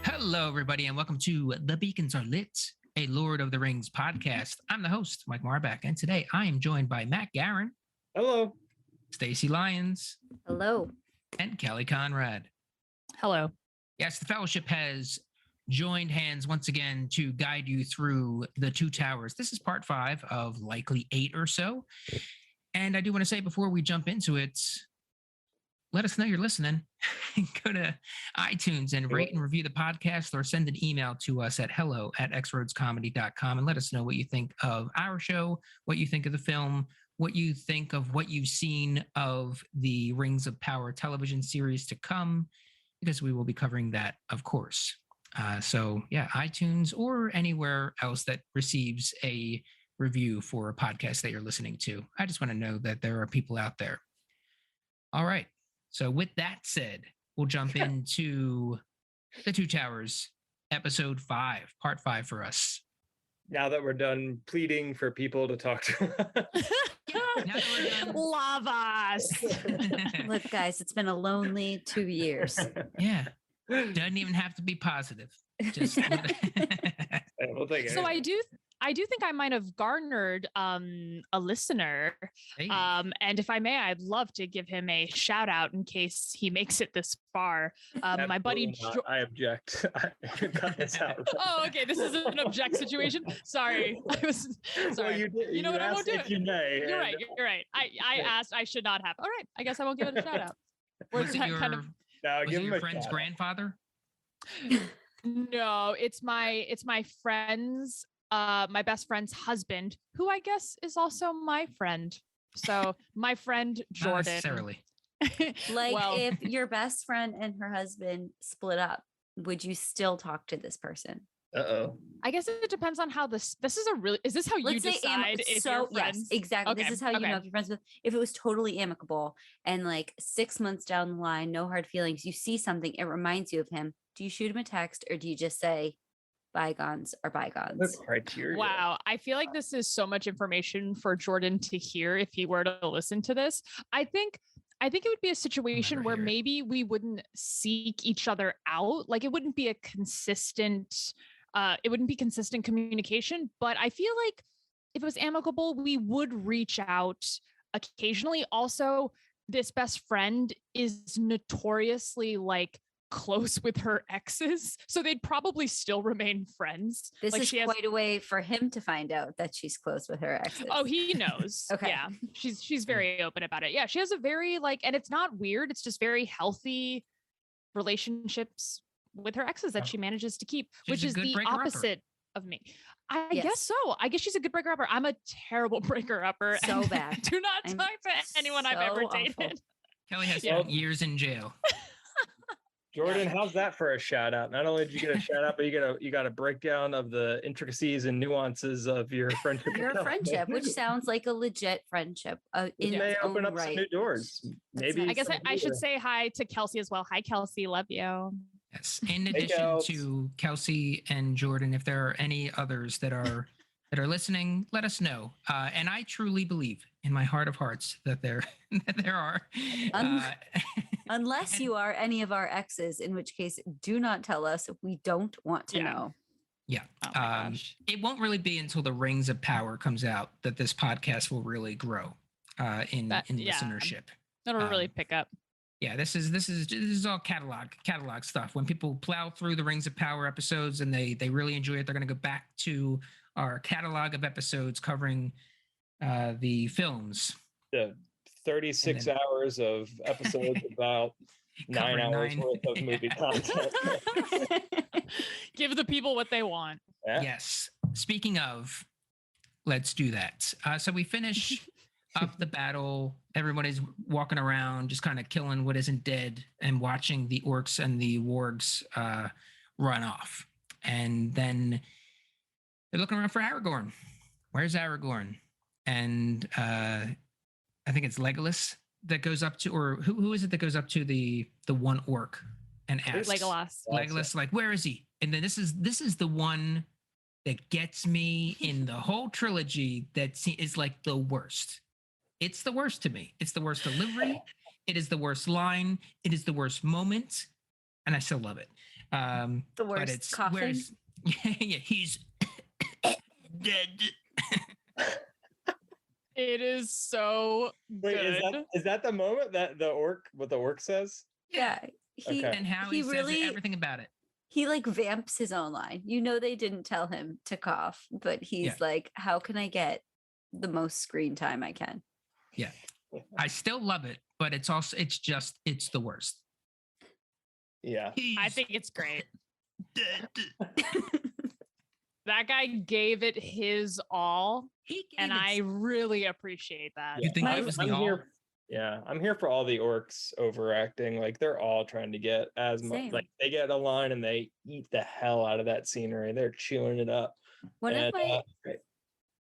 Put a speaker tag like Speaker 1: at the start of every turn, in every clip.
Speaker 1: Hello, everybody, and welcome to The Beacons Are Lit, a Lord of the Rings podcast. I'm the host, Mike Marbach, and today I am joined by Matt Guerin.
Speaker 2: Hello.
Speaker 1: Stacey Lyons.
Speaker 3: Hello.
Speaker 1: And Kelly Conrad.
Speaker 4: Hello.
Speaker 1: Yes, the Fellowship has joined hands once again to guide you through the Two Towers. This is part 5 of likely 8 or so. And I do want to say before we jump into it, let us know you're listening. Go to iTunes and rate and review the podcast, or send an email to us at hello@xroadscomedy.com and let us know what you think of our show, what you think of the film, what you think of what you've seen of the Rings of Power television series to come, because we will be covering that, of course. So yeah, iTunes or anywhere else that receives a review for a podcast that you're listening to. I just want to know that there are people out there. All right. So with that said, we'll jump into The Two Towers, episode 5, part 5 for us.
Speaker 2: Now that we're done pleading for people to talk to
Speaker 4: Love us.
Speaker 3: Look, guys, it's been a lonely 2 years.
Speaker 1: Yeah. Doesn't even have to be positive. Just
Speaker 2: We'll take it.
Speaker 4: So I do think I might have garnered a listener.
Speaker 1: Hey.
Speaker 4: And if I may, I'd love to give him a shout out in case he makes it this far. My buddy
Speaker 2: I object. Cut this out.
Speaker 4: Oh, okay. This is an object situation. Sorry. I was sorry.
Speaker 2: Well, you
Speaker 4: know what? I won't do it.
Speaker 2: You may.
Speaker 4: You're right. You're right. I asked. I should not have. All right. I guess I won't give it a shout out.
Speaker 1: Was it your
Speaker 2: a
Speaker 1: friend's grandfather?
Speaker 4: No, it's my friend's my best friend's husband, who I guess is also my friend. So my friend Jordan.
Speaker 1: Not necessarily.
Speaker 3: If your best friend and her husband split up, would you still talk to this person?
Speaker 2: Uh-oh.
Speaker 4: I guess it depends on how is this how you decide if you're friends?
Speaker 3: Yes, exactly.
Speaker 4: Okay,
Speaker 3: this is how you know if you're friends with. If it was totally amicable and like 6 months down the line, no hard feelings, you see something, it reminds you of him. Do you shoot him a text, or do you just say bygones are bygones?
Speaker 2: The criteria.
Speaker 4: Wow. I feel like this is so much information for Jordan to hear if he were to listen to this. I think it would be a situation where maybe we wouldn't seek each other out. Like it wouldn't be consistent communication, but I feel like if it was amicable, we would reach out occasionally. Also, this best friend is notoriously like close with her exes, so they'd probably still remain friends.
Speaker 3: This is quite a way for him to find out that she's close with her exes.
Speaker 4: Oh, he knows.
Speaker 3: Okay.
Speaker 4: Yeah, she's very open about it. Yeah, she has a very and it's not weird, it's just very healthy relationships with her exes that she manages to keep, which is the opposite of me. I guess so. I guess she's a good breaker upper. I'm a terrible breaker upper.
Speaker 3: So bad.
Speaker 4: Do not talk to anyone I've ever dated.
Speaker 3: Awful.
Speaker 1: Kelly has spent years in jail.
Speaker 2: Jordan, how's that for a shout out? Not only did you get a shout out, but you got a breakdown of the intricacies and nuances of your friendship.
Speaker 3: Your friendship, which sounds like a legit friendship.
Speaker 2: It may open up some new doors. Maybe.
Speaker 4: I guess I should say hi to Kelsey as well. Hi, Kelsey. Love you.
Speaker 1: Yes. In addition to Kelsey and Jordan, if there are any others that are listening, let us know. And I truly believe in my heart of hearts that there are.
Speaker 3: Unless you are any of our exes, in which case, do not tell us. We don't want to know.
Speaker 1: Yeah.
Speaker 4: Oh my gosh.
Speaker 1: It won't really be until the Rings of Power comes out that this podcast will really grow in listenership.
Speaker 4: That'll really pick up.
Speaker 1: Yeah, this is all catalog stuff. When people plow through the Rings of Power episodes and they really enjoy it, they're going to go back to our catalog of episodes covering the films.
Speaker 2: The 36 hours of episodes about 9 hours worth of movie content.
Speaker 4: Give the people what they want.
Speaker 2: Yeah.
Speaker 1: Yes. Speaking of, let's do that. So we finish up the battle. Everyone is walking around, just kind of killing what isn't dead and watching the orcs and the wargs run off. And then they're looking around for Aragorn. Where's Aragorn? And I think it's Legolas that goes up to, or who is it that goes up to the one orc and asks? Legolas, like, where is he? And then this is the one that gets me in the whole trilogy that is like the worst. It's the worst to me. It's the worst delivery. It is the worst line. It is the worst moment. And I still love it.
Speaker 3: The
Speaker 1: But
Speaker 3: worst
Speaker 1: it's
Speaker 3: coughing.
Speaker 1: whereas yeah, he's dead.
Speaker 4: It is so
Speaker 2: Wait,
Speaker 4: good.
Speaker 2: is that the moment that what the orc says?
Speaker 3: Yeah. He
Speaker 2: Okay.
Speaker 1: And how he says everything about it.
Speaker 3: he like vamps his own line. You know, they didn't tell him to cough, but he's like, how can I get the most screen time I can?
Speaker 1: Yeah. I still love it, but it's the worst.
Speaker 2: Yeah.
Speaker 4: I think it's great.
Speaker 1: Dead.
Speaker 4: That guy gave it his all, and I
Speaker 1: it.
Speaker 4: really appreciate that.
Speaker 1: You think that was the
Speaker 2: I'm
Speaker 1: all?
Speaker 2: here. Yeah, I'm here for all the orcs overacting. Like they're all trying to get as much.
Speaker 3: Same.
Speaker 2: Like they get a line and they eat the hell out of that scenery. They're chewing it up.
Speaker 3: One of
Speaker 2: And,
Speaker 3: my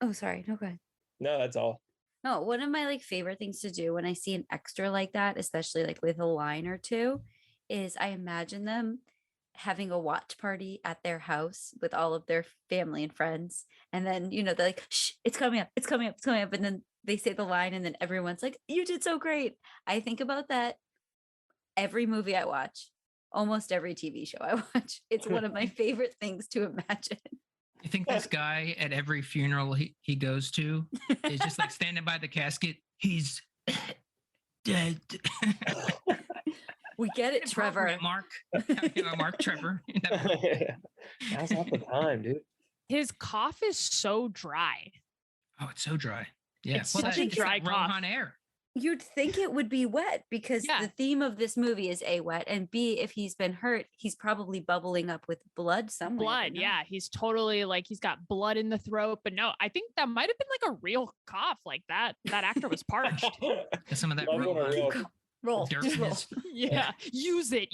Speaker 3: oh, sorry, no, go ahead.
Speaker 2: no, that's all.
Speaker 3: No, one of my like favorite things to do when I see an extra like that, especially like with a line or two, is I imagine them having a watch party at their house with all of their family and friends. And then, you know, they're like, shh, it's coming up, it's coming up, it's coming up. And then they say the line and then everyone's like, you did so great. I think about that every movie I watch, almost every TV show I watch. It's one of my favorite things to imagine.
Speaker 1: You think this guy at every funeral he goes to is just like standing by the casket? He's dead.
Speaker 3: We get it, Trevor.
Speaker 1: Mark. Mark Trevor.
Speaker 2: Now's not the time, dude.
Speaker 4: His cough is so dry.
Speaker 1: Oh, it's so dry. Yeah.
Speaker 4: It's such a dry cough.
Speaker 1: Rohan air.
Speaker 3: You'd think it would be wet because
Speaker 4: Yeah.
Speaker 3: the theme of this movie is A, wet, and B, if he's been hurt, he's probably bubbling up with blood somewhere.
Speaker 4: Blood, yeah. He's totally like he's got blood in the throat. But no, I think that might have been like a real cough. Like that actor was parched.
Speaker 1: Some of that
Speaker 2: Love when a real-
Speaker 3: Roll.
Speaker 1: dirt
Speaker 3: Just
Speaker 1: in
Speaker 3: roll.
Speaker 1: his-
Speaker 4: Yeah. Use it.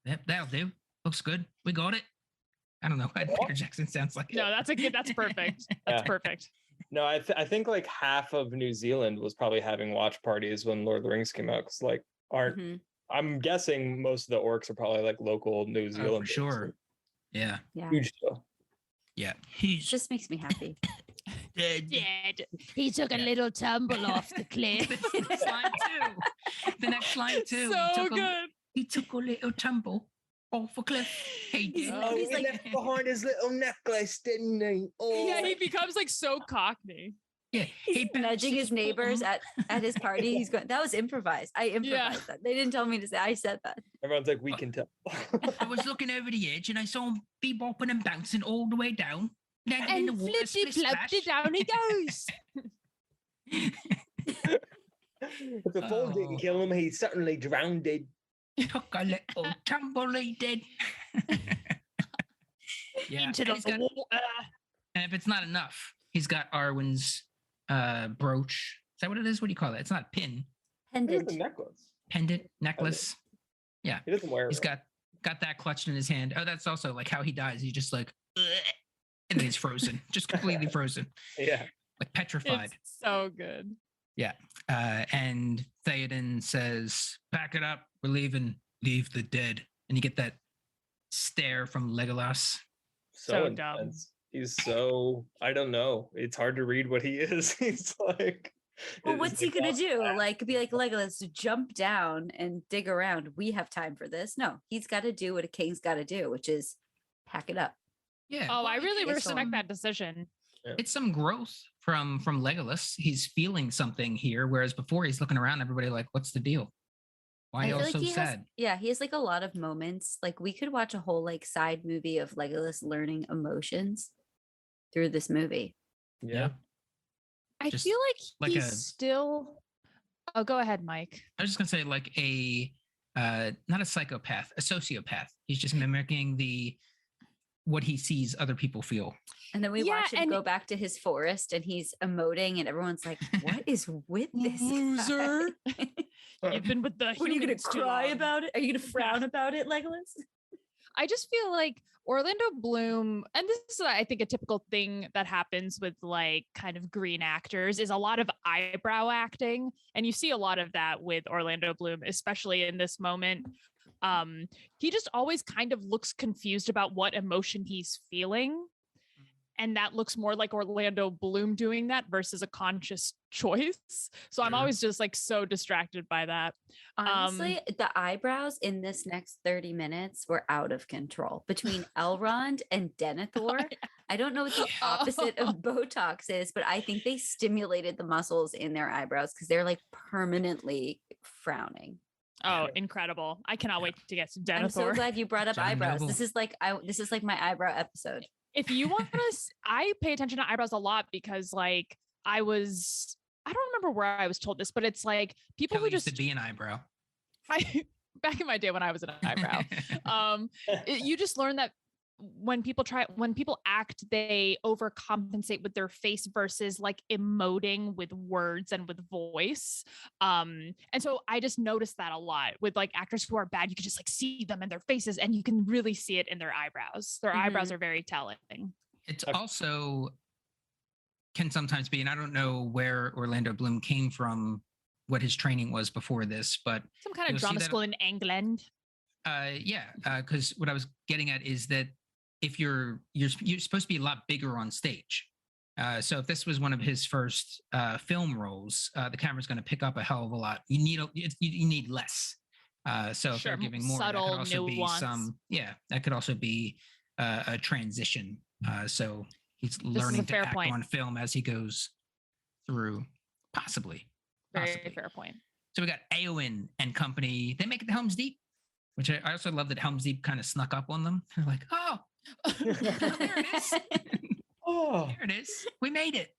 Speaker 1: Yep, that'll do. Looks good. We got it. I don't know what Peter Jackson sounds like.
Speaker 4: No, that's perfect. That's
Speaker 2: Yeah.
Speaker 4: perfect.
Speaker 2: No, I think like half of New Zealand was probably having watch parties when Lord of the Rings came out. Because like
Speaker 3: Mhm.
Speaker 2: I'm guessing most of the orcs are probably like local New
Speaker 1: Oh,
Speaker 2: Zealand.
Speaker 1: for sure. Yeah.
Speaker 3: Yeah.
Speaker 2: Huge deal.
Speaker 1: Yeah.
Speaker 3: It
Speaker 1: He's
Speaker 3: just makes me happy.
Speaker 1: dead.
Speaker 4: Dead. He took
Speaker 1: Yeah.
Speaker 4: a little tumble off the cliff.
Speaker 1: The next line too. The next line too.
Speaker 4: So good.
Speaker 1: He took a little tumble off a cliff. He did.
Speaker 3: He's like-
Speaker 2: left behind his little necklace, didn't he? Oh,
Speaker 4: Yeah, he becomes like so cockney.
Speaker 1: Yeah.
Speaker 3: He's
Speaker 1: He
Speaker 3: nudging his neighbors
Speaker 1: bum.
Speaker 3: at his party. He's going, that was improvised. I improvised that. They didn't tell me to say, I said that.
Speaker 2: Everyone's like, we can tell.
Speaker 1: I was looking over the edge and I saw him bebopping and bouncing all the way down. Landing in
Speaker 4: And
Speaker 1: the water,
Speaker 4: flippy
Speaker 1: split
Speaker 4: floppy
Speaker 1: splash.
Speaker 4: down he goes.
Speaker 2: If the fall didn't
Speaker 1: Oh.
Speaker 2: kill him, he certainly drowned.
Speaker 1: Took a little tumble, he did. Yeah.
Speaker 4: Into
Speaker 1: And, he's
Speaker 4: the
Speaker 1: got-
Speaker 4: water.
Speaker 1: and if it's not enough, he's got Arwen's brooch. Is that what it is? What do you call it? It's not pin.
Speaker 2: He has
Speaker 3: Pendant.
Speaker 2: a necklace.
Speaker 1: Pendant, necklace.
Speaker 2: He doesn't wear it.
Speaker 1: He's got that clutched in his hand. Oh, that's also like how he dies. He's just like, "Ugh," and then he's frozen, just completely frozen,
Speaker 2: Yeah.
Speaker 1: like petrified.
Speaker 4: It's so good.
Speaker 1: And Theoden says, "Pack it up. We're leaving. Leave the dead." And you get that stare from Legolas.
Speaker 4: So dumb.
Speaker 2: intense. He's so, I don't know. It's hard to read what he is. He's like,
Speaker 3: Well,
Speaker 2: it's
Speaker 3: what's he
Speaker 2: like
Speaker 3: gonna
Speaker 2: all
Speaker 3: do?
Speaker 2: that.
Speaker 3: Like, be like Legolas, jump down and dig around. We have time for this. No, he's got to do what a king's got to do, which is pack it up.
Speaker 1: Yeah.
Speaker 4: Oh, I really
Speaker 3: it's
Speaker 4: respect
Speaker 3: some-
Speaker 4: that decision.
Speaker 1: It's some growth from Legolas. He's feeling something here, whereas before he's looking around, everybody like, "What's the deal? Why
Speaker 3: I
Speaker 1: y'all
Speaker 3: feel
Speaker 1: so
Speaker 3: he has,
Speaker 1: sad?"
Speaker 3: yeah, he has like a lot of moments. Like we could watch a whole like side movie of Legolas learning emotions through this movie.
Speaker 2: Yeah.
Speaker 4: I
Speaker 1: Just
Speaker 4: feel like
Speaker 1: like
Speaker 4: he's
Speaker 1: a-
Speaker 4: still. Oh, go ahead, Mike.
Speaker 1: I was just gonna say like a not a psychopath, a sociopath. He's just mimicking what he sees other people feel.
Speaker 3: And then we
Speaker 4: Yeah,
Speaker 3: watch him
Speaker 4: and-
Speaker 3: go back to his forest and he's emoting and everyone's like, what is with this guy?"
Speaker 4: Loser. You've been with the.
Speaker 3: What, are you gonna
Speaker 4: humans too
Speaker 3: cry
Speaker 4: long.
Speaker 3: about it? Are you gonna frown about it, Legolas?
Speaker 4: I just feel like Orlando Bloom, and this is, I think, a typical thing that happens with like kind of green actors, is a lot of eyebrow acting. And you see a lot of that with Orlando Bloom, especially in this moment. He just always kind of looks confused about what emotion he's feeling. And that looks more like Orlando Bloom doing that versus a conscious choice. So I'm always just like so distracted by that.
Speaker 3: Honestly, the eyebrows in this next 30 minutes were out of control between Elrond and Denathor. I don't know what the opposite of Botox is, but I think they stimulated the muscles in their eyebrows because they're like permanently frowning.
Speaker 4: Oh, incredible. I cannot wait to get to Denathor.
Speaker 3: I'm so glad you brought up
Speaker 1: John
Speaker 3: eyebrows.
Speaker 1: Noble.
Speaker 3: This is like my eyebrow episode.
Speaker 4: If you want to, I pay attention to eyebrows a lot because like I don't remember where I was told this, but it's like people
Speaker 1: Kelly
Speaker 4: who just
Speaker 1: used to be an eyebrow.
Speaker 4: Back in my day when I was an eyebrow, you just learn that when people act, they overcompensate with their face versus like emoting with words and with voice. And so I just noticed that a lot with like actors who are bad. You can just like see them in their faces and you can really see it in their eyebrows. Their eyebrows are very telling.
Speaker 1: It's also can sometimes be, and I don't know where Orlando Bloom came from, what his training was before this, but
Speaker 4: some kind of drama school in England.
Speaker 1: Because what I was getting at is that if you're supposed to be a lot bigger on stage. So if this was one of his first film roles, the camera's going to pick up a hell of a lot. You need less. So if they're giving more,
Speaker 4: subtle,
Speaker 1: that could also
Speaker 4: nuance.
Speaker 1: be that could also be a transition. So he's learning to act on film as he goes through, possibly.
Speaker 4: Very fair point.
Speaker 1: So we got Eowyn and company. They make it to Helm's Deep, which I also love that Helm's Deep kind of snuck up on them. They're like, oh, there it is.
Speaker 2: Oh,
Speaker 1: there it is. We made it.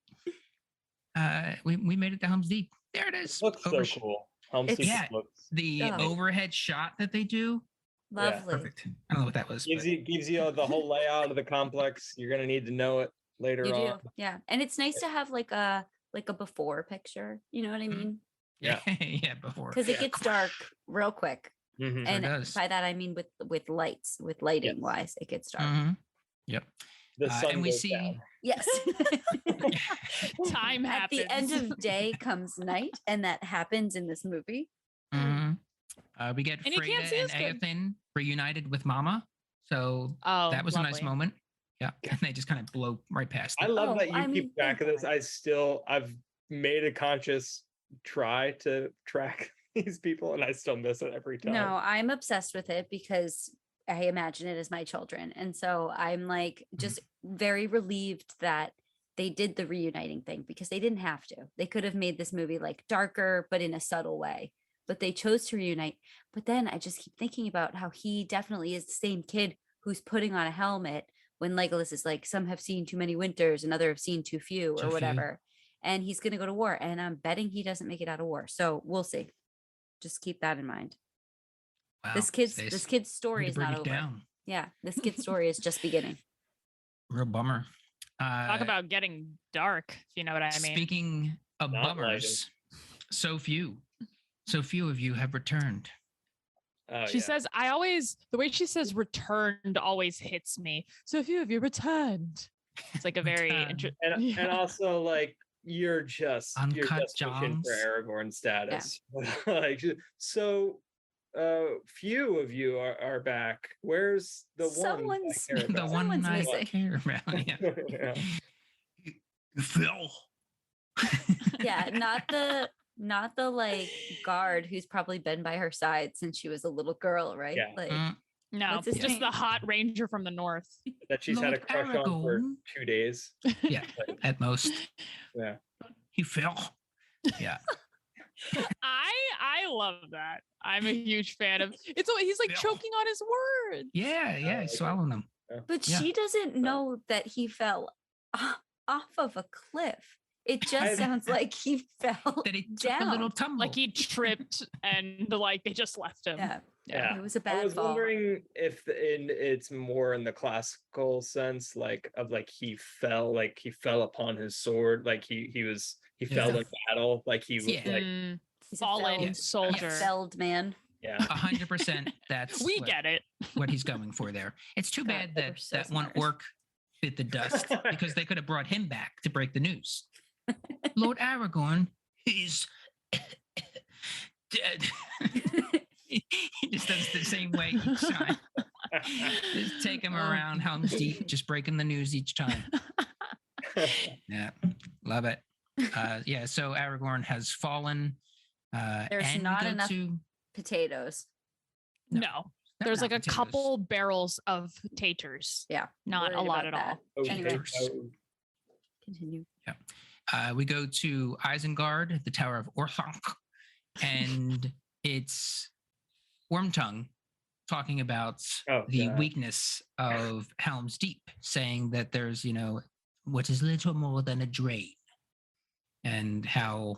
Speaker 1: We made it to Helm's Deep. There it is.
Speaker 2: Looks so cool. Helm's Deep looks
Speaker 1: overhead shot that they do.
Speaker 3: Lovely.
Speaker 1: Perfect. I don't know what that was.
Speaker 2: Gives you the whole layout of the complex. You're gonna need to know it later on.
Speaker 3: Yeah, and it's nice to have like a before picture. You know what I mean?
Speaker 2: Yeah.
Speaker 1: Yeah, before.
Speaker 3: Because it gets dark real quick.
Speaker 2: Mm-hmm.
Speaker 3: And by that I mean with lighting wise, it gets dark.
Speaker 1: Mm-hmm. Yep.
Speaker 2: The sun
Speaker 1: and we
Speaker 2: goes
Speaker 1: see
Speaker 2: down.
Speaker 3: Yes.
Speaker 4: Time happens.
Speaker 3: At the end of day comes night, and that happens in this movie.
Speaker 1: Mm-hmm. We get Freda and Eothen reunited with Mama. So that was
Speaker 4: lovely.
Speaker 1: A nice moment. Yeah. And they just kind of blow right past it.
Speaker 2: I love that you keep track of this. I've made a conscious try to track these people and I still miss it every time.
Speaker 3: No, I'm obsessed with it because I imagine it as my children. And so I'm like just very relieved that they did the reuniting thing because they didn't have to. They could have made this movie like darker, but in a subtle way. But they chose to reunite. But then I just keep thinking about how he definitely is the same kid who's putting on a helmet when Legolas is like, some have seen too many winters and other have seen too few or whatever. And he's going to go to war. And I'm betting he doesn't make it out of war. So we'll see. Just keep that in mind.
Speaker 1: Wow,
Speaker 3: this kid's story is not over.
Speaker 1: Down.
Speaker 3: Yeah, this kid's story is just beginning.
Speaker 1: Real bummer.
Speaker 4: Talk about getting dark, if you know what I mean.
Speaker 1: Speaking of bummers, so few of you have returned.
Speaker 4: She says, the way she says returned always hits me. So few of you returned. It's like a very interesting.
Speaker 2: And also like, you're just pushing for Aragorn status. Yeah. Like, so few of you are back. Where's the
Speaker 3: one
Speaker 1: I care about? Yeah. Phil.
Speaker 3: Yeah, not the like guard who's probably been by her side since she was a little girl, right?
Speaker 2: Yeah.
Speaker 3: Like
Speaker 4: no, just the hot ranger from the north
Speaker 2: that she's had a crush on for 2 days.
Speaker 1: Yeah, at most.
Speaker 2: Yeah.
Speaker 1: He fell. Yeah.
Speaker 4: I love that. I'm a huge fan of he's like choking on his words.
Speaker 1: Yeah, he's swallowing them.
Speaker 3: But she doesn't know that he fell off of a cliff. It just sounds like he fell
Speaker 1: that he
Speaker 3: down.
Speaker 1: took a little tumble.
Speaker 4: Like he tripped and like they just left him.
Speaker 3: Yeah. It was a bad fall.
Speaker 2: I was wondering if it's more in the classical sense, like he fell upon his sword, like he fell in battle, like he was like
Speaker 3: he's
Speaker 4: fallen soldier,
Speaker 3: felled man.
Speaker 2: Yeah,
Speaker 1: 100%. That's
Speaker 4: get it.
Speaker 1: What he's going for there. It's too bad that that one orc bit the dust because they could have brought him back to break the news. Lord Aragorn, he's dead. He just does the same way each time. Just take him around Helm's Deep, just breaking the news each time. Yeah, love it. Yeah, so Aragorn has fallen.
Speaker 3: There's
Speaker 1: and
Speaker 3: not enough potatoes.
Speaker 4: No. There's like a couple barrels of taters.
Speaker 3: Yeah.
Speaker 4: Not a lot at all.
Speaker 3: Anyway. Continue.
Speaker 1: Yeah. We go to Isengard, the Tower of Wormtongue, and it's Wormtongue talking about the weakness of Helm's Deep, saying that there's, what is little more than a drain, and how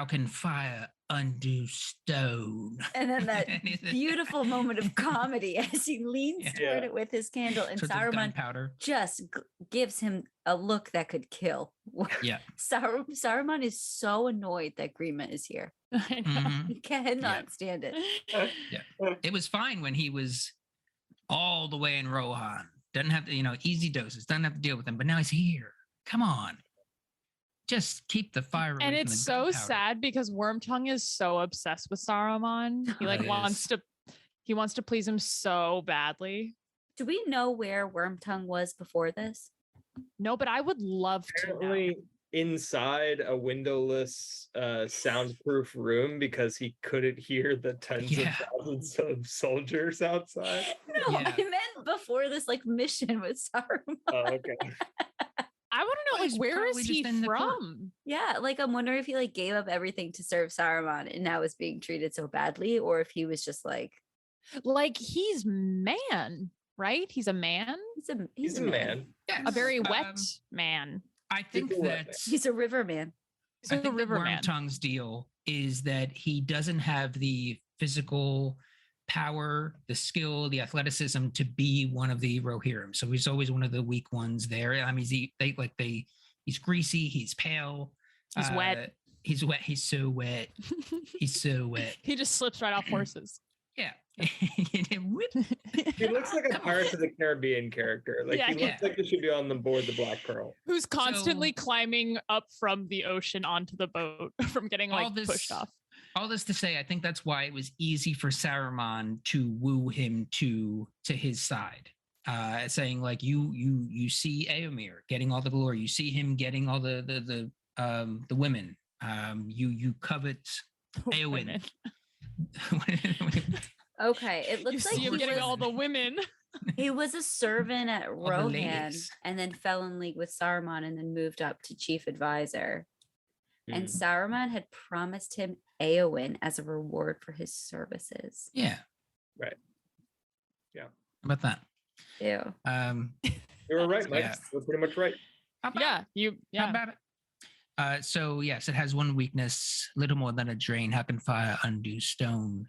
Speaker 1: can fire undo stone?
Speaker 3: And then that beautiful moment of comedy as he leans toward it with his candle, and Saruman just gives him a look that could kill.
Speaker 1: Yeah.
Speaker 3: Saruman is so annoyed that Grima is here.
Speaker 4: I know.
Speaker 3: He cannot stand it.
Speaker 1: Yeah. It was fine when he was all the way in Rohan. Doesn't have to, easy doses. Doesn't have to deal with them. But now he's here. Come on. Just keep the fire away.
Speaker 4: And it's so sad because Wormtongue is so obsessed with Saruman. He wants to please him so badly.
Speaker 3: Do we know where Wormtongue was before this?
Speaker 4: No, but I would love to know.
Speaker 2: Inside a windowless, soundproof room because he couldn't hear the tens of thousands of soldiers outside.
Speaker 3: No, I meant before this mission with Saruman.
Speaker 2: Oh, okay.
Speaker 4: I want to know, where is he from?
Speaker 3: Yeah, I'm wondering if he gave up everything to serve Saruman and now is being treated so badly, or if he was just
Speaker 4: he's man, right? He's a man.
Speaker 3: He's a man.
Speaker 1: Yes.
Speaker 4: A very wet man.
Speaker 1: I think that
Speaker 3: he's a river man.
Speaker 1: I think Wormtongue's deal is that he doesn't have the physical power, the skill, the athleticism to be one of the Rohirrim. So he's always one of the weak ones there. I mean, he's greasy, he's pale,
Speaker 4: he's wet.
Speaker 1: He's wet. He's so wet. He's so wet.
Speaker 4: He just slips right off horses.
Speaker 1: Yeah.
Speaker 2: He looks like a Pirates of the Caribbean character. He looks like he should be on the board the Black Pearl.
Speaker 4: Who's constantly climbing up from the ocean onto the boat from getting pushed off.
Speaker 1: All this to say, I think that's why it was easy for Saruman to woo him to his side. Saying you see Éomer getting all the glory, you see him getting all the women. You covet Éowyn.
Speaker 3: Okay, it looks like
Speaker 4: him getting all the women.
Speaker 3: He was a servant at Rohan and then fell in league with Saruman and then moved up to chief advisor. And Saruman had promised him Éowyn as a reward for his services.
Speaker 1: Yeah.
Speaker 2: Right. Yeah.
Speaker 1: How about that?
Speaker 3: Ew.
Speaker 2: You were right, Mike. You're pretty much right.
Speaker 1: How about it? So yes, it has one weakness, little more than a drain. How can fire undo stone?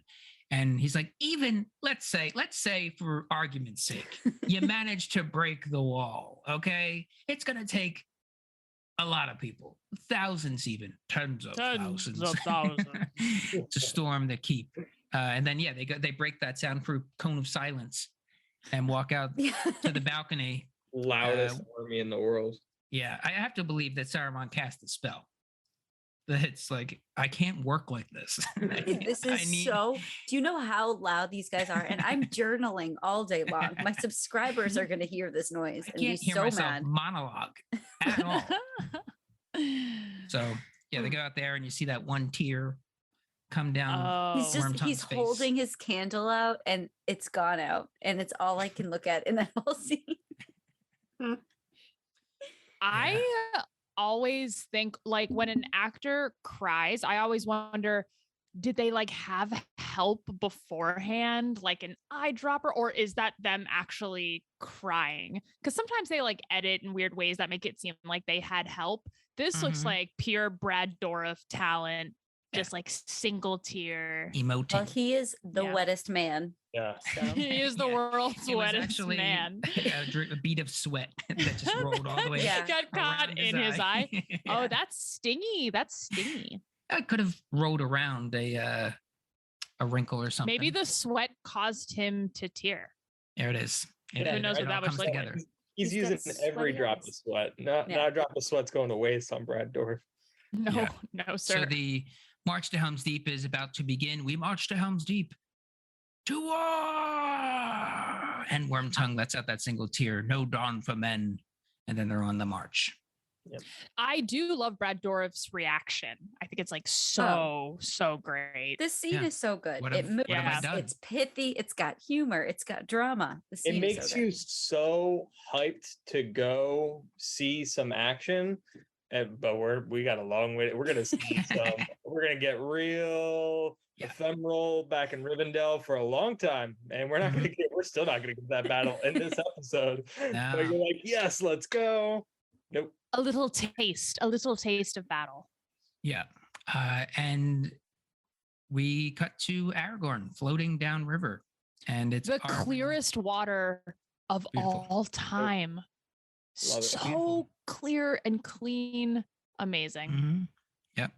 Speaker 1: And he's like, even let's say for argument's sake, you managed to break the wall. Okay, it's gonna take a lot of people, thousands, even tens of thousands to storm the keep. And then they break that soundproof cone of silence and walk out to the balcony.
Speaker 2: Loudest army in the world.
Speaker 1: Yeah, I have to believe that Saruman cast a spell. That it's I can't work like this.
Speaker 3: This is so. Do you know how loud these guys are? And I'm journaling all day long. My subscribers are going to hear this noise and be so mad.
Speaker 1: Monologue at all. So they go out there and you see that one tear come down.
Speaker 3: He's holding his candle out and it's gone out, and it's all I can look at in that whole scene.
Speaker 4: I always think when an actor cries, I always wonder, did they have help beforehand, an eyedropper, or is that them actually crying? Because sometimes they edit in weird ways that make it seem like they had help. This looks like pure Brad Dourif talent, just single tear
Speaker 1: emoting.
Speaker 3: Well, he is the wettest man.
Speaker 2: Yeah,
Speaker 3: so.
Speaker 4: He is the world's wettest man.
Speaker 1: A bead of sweat that just rolled all the way.
Speaker 4: Got caught in his eye. Oh, that's stingy.
Speaker 1: I could have rolled around a wrinkle or something.
Speaker 4: Maybe the sweat caused him to tear.
Speaker 1: There it is.
Speaker 4: Who knows what that was like?
Speaker 1: Together.
Speaker 2: He's using every drop of sweat. Not a drop of sweat's going to waste on Brad Dourif.
Speaker 4: No, sir.
Speaker 1: So the march to Helm's Deep is about to begin. We march to Helm's Deep. To war! And Wormtongue lets out that single tear. No dawn for men. And then they're on the march.
Speaker 2: Yep.
Speaker 4: I do love Brad Dourif's reaction. I think it's like so great.
Speaker 3: This scene is so good.
Speaker 1: What
Speaker 3: It moves.
Speaker 1: have
Speaker 3: It's pithy. It's got humor. It's got drama. The scene
Speaker 2: it makes
Speaker 3: is so
Speaker 2: you
Speaker 3: good.
Speaker 2: so hyped to go see some action. But we got a long way. We're gonna see some. We're gonna get real ephemeral back in Rivendell for a long time, and we're not gonna get. We're still not gonna get that battle in this episode.
Speaker 1: No.
Speaker 2: But you're like, yes, let's go. Nope.
Speaker 4: A little taste of battle.
Speaker 1: Yeah, and we cut to Aragorn floating downriver, and it's
Speaker 4: the clearest water of all time. So clear and clean. Amazing.
Speaker 1: Mm-hmm. Yep.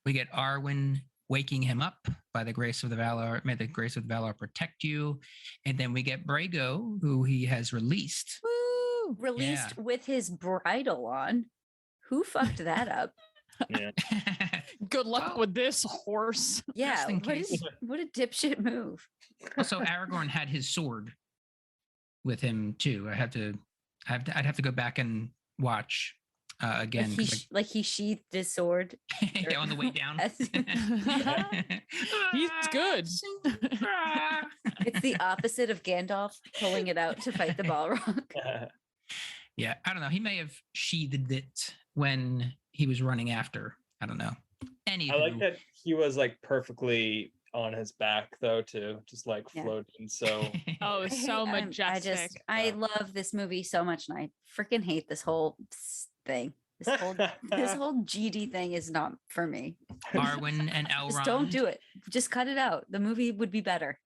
Speaker 1: We get Arwen waking him up by the grace of the Valar. May the grace of the Valar protect you. And then we get Brago, who he has released.
Speaker 3: Woo! Released with his bridle on. Who fucked that up?
Speaker 2: Yeah.
Speaker 4: Good luck with this, horse.
Speaker 3: Yeah. What a dipshit move.
Speaker 1: Also, Aragorn had his sword with him too. I'd have to go back and watch again.
Speaker 3: Like he sheathed his sword
Speaker 1: on the way down.
Speaker 4: He's good.
Speaker 3: It's the opposite of Gandalf pulling it out to fight the Balrog.
Speaker 1: Yeah, I don't know. He may have sheathed it when he was running after. I don't know. Anywho.
Speaker 2: I like that he was like perfectly on his back though too, just like floating. So
Speaker 3: so majestic. I love this movie so much, and I freaking hate this whole thing. This whole GD thing is not for me.
Speaker 1: Arwen and Elrond.
Speaker 3: Just don't do it. Just cut it out. The movie would be better.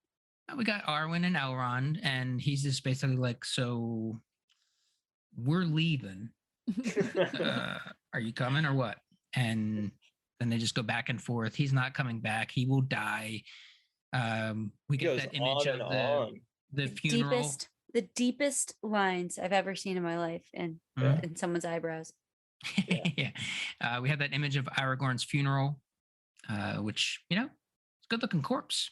Speaker 1: We got Arwen and Elrond, and he's just basically like, so we're leaving. Are you coming or what? And then they just go back and forth. He's not coming back. He will die. We get that image of the funeral.
Speaker 3: The deepest lines I've ever seen in my life, and in someone's eyebrows.
Speaker 1: Yeah. We have that image of Aragorn's funeral, which, it's a good looking corpse.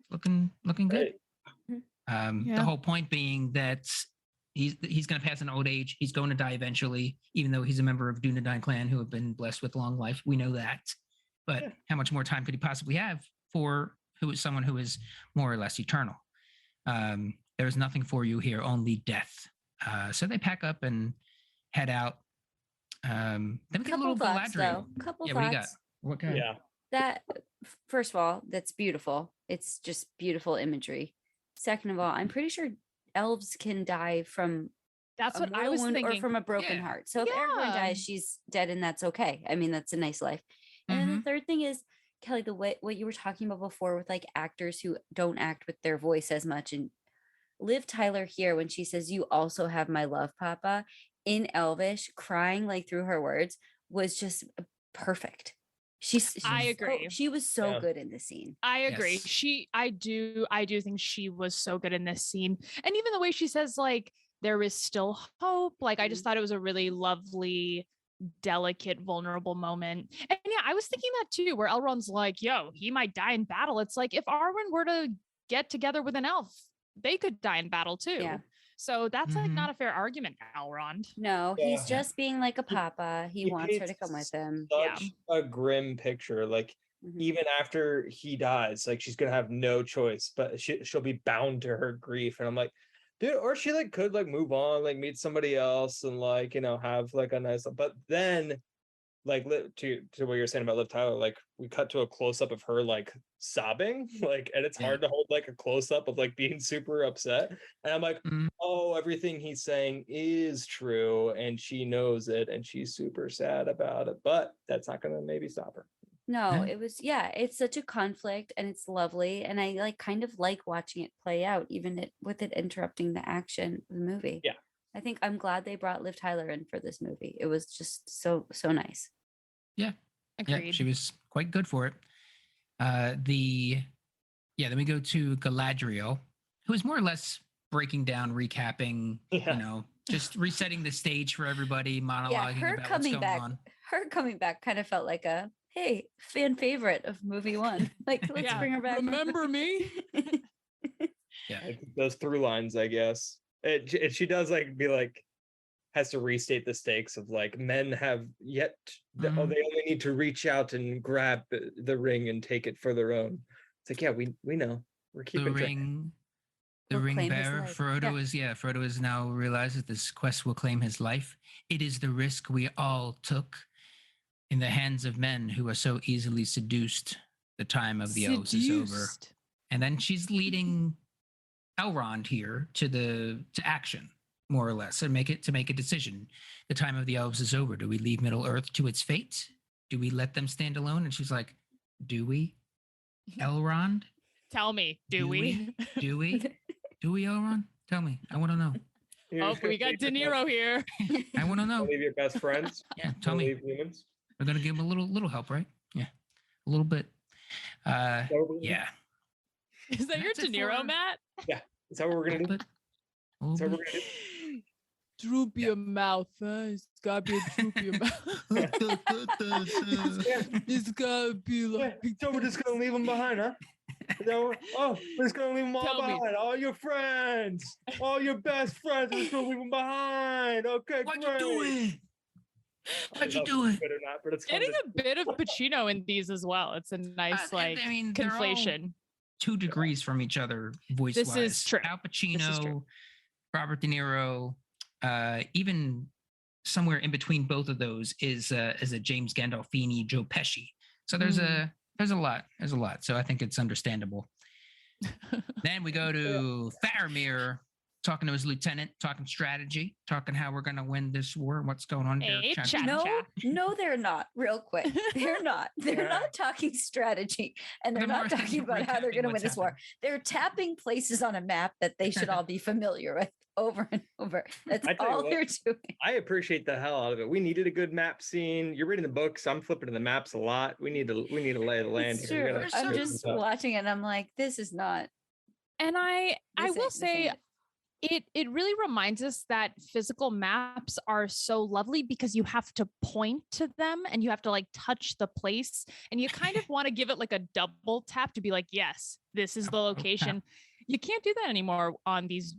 Speaker 1: Looking good. The whole point being that he's going to pass an old age. He's going to die eventually, even though he's a member of Dunedain clan who have been blessed with long life. We know that. But how much more time could he possibly have for someone who is more or less eternal? There's nothing for you here, only death. So they pack up and head out. Then we get a little Galadriel.
Speaker 3: Couple
Speaker 1: thoughts.
Speaker 3: What do you got?
Speaker 1: What kind?
Speaker 2: Yeah.
Speaker 3: That, first of all, that's beautiful. It's just beautiful imagery. Second of all, I'm pretty sure elves can die from
Speaker 4: that's what I was thinking,
Speaker 3: or from a broken heart. So if Aragorn dies, she's dead, and that's okay. I mean, that's a nice life. And then the third thing is, Kelly, what you were talking about before with like actors who don't act with their voice as much, and Liv Tyler here when she says, "You also have my love, Papa," in Elvish, crying like through her words, was just perfect. I
Speaker 4: agree.
Speaker 3: She was so good in this scene.
Speaker 4: I agree. Yes. I do think she was so good in this scene. And even the way she says, like, there is still hope. Like, I just thought it was a really lovely, delicate, vulnerable moment. And yeah, I was thinking that too, where Elrond's like, yo, he might die in battle. It's like, if Arwen were to get together with an elf, they could die in battle too. Yeah. So that's like not a fair argument, Elrond.
Speaker 3: No, he's just being like a papa. He wants her to come with him.
Speaker 2: Such a grim picture. Like even after he dies, like she's gonna have no choice, but she'll be bound to her grief. And I'm like, dude, or she like could like move on, like meet somebody else, and like have like a nice. But then, like to what you're saying about Liv Tyler, like we cut to a close up of her like sobbing, like, and it's hard to hold like a close up of like being super upset. And I'm like, oh, everything he's saying is true, and she knows it, and she's super sad about it. But that's not gonna maybe stop her.
Speaker 3: No, it was it's such a conflict, and it's lovely, and I like kind of like watching it play out, even with it interrupting the action of the movie.
Speaker 2: Yeah.
Speaker 3: I think I'm glad they brought Liv Tyler in for this movie. It was just so nice.
Speaker 1: Yeah.
Speaker 4: Agreed.
Speaker 1: Yeah, she was quite good for it. Then we go to Galadriel, who is more or less breaking down, recapping, just resetting the stage for everybody, monologuing about what's going on.
Speaker 3: Her coming back kind of felt like a, hey, fan favorite of movie one. Like, let's bring her back.
Speaker 4: Remember me?
Speaker 2: Yeah, those through lines, I guess. And she does like be like, has to restate the stakes of like men have yet they only need to reach out and grab the ring and take it for their own. It's like, yeah, we know. We're keeping
Speaker 1: the ring. The ring bearer, Frodo has now realized that this quest will claim his life. It is the risk we all took in the hands of men who are so easily seduced. The time of the elves is over. And then she's leading Elrond here to action, more or less, and make a decision. The time of the elves is over. Do we leave Middle Earth to its fate? Do we let them stand alone? And she's like, do we, Elrond?
Speaker 4: Tell me, do we?
Speaker 1: Do we, Elrond? Tell me. I want to know.
Speaker 4: Oh, we got De Niro here.
Speaker 1: I want to know.
Speaker 2: Leave your best friends.
Speaker 1: Yeah, tell me.
Speaker 2: Leave humans.
Speaker 1: We're gonna give him a little help, right? Yeah, a little bit. Yeah.
Speaker 4: Is that your De Niro, Matt?
Speaker 2: Yeah. Is that what we're gonna do? Is that what we're gonna do?
Speaker 4: Droop your mouth, huh? It's gotta be a droop your mouth. It's gotta be like.
Speaker 2: So we're just gonna leave them behind, huh? We're just gonna leave them all behind. All your friends, all your best friends, we're just gonna leave them behind. Okay,
Speaker 1: Why'd
Speaker 2: great.
Speaker 1: you do it? Why'd you do it?
Speaker 2: But it's
Speaker 4: Getting a bit of Pacino in these as well. It's a nice conflation.
Speaker 1: 2 degrees from each other voice wise.
Speaker 4: This is true.
Speaker 1: Al Pacino, Robert De Niro, even somewhere in between both of those is a James Gandolfini, Joe Pesci. So there's a lot. So I think it's understandable. Then we go to Faramir talking to his lieutenant, talking strategy, talking how we're going to win this war, what's going on here.
Speaker 3: No, they're not. Real quick, they're not. They're not talking strategy, and they're not talking about how they're going to win this war. They're tapping places on a map that they should all be familiar with over and over. That's all they're doing.
Speaker 2: I appreciate the hell out of it. We needed a good map scene. You're reading the books. I'm flipping to the maps a lot. We need to lay the land
Speaker 3: It's
Speaker 2: here.
Speaker 3: true. I'm just watching it and I'm like, this is not.
Speaker 4: And I will say, it really reminds us that physical maps are so lovely because you have to point to them and you have to like touch the place, and you kind of want to give it like a double tap to be like, yes, this is the location. You can't do that anymore on these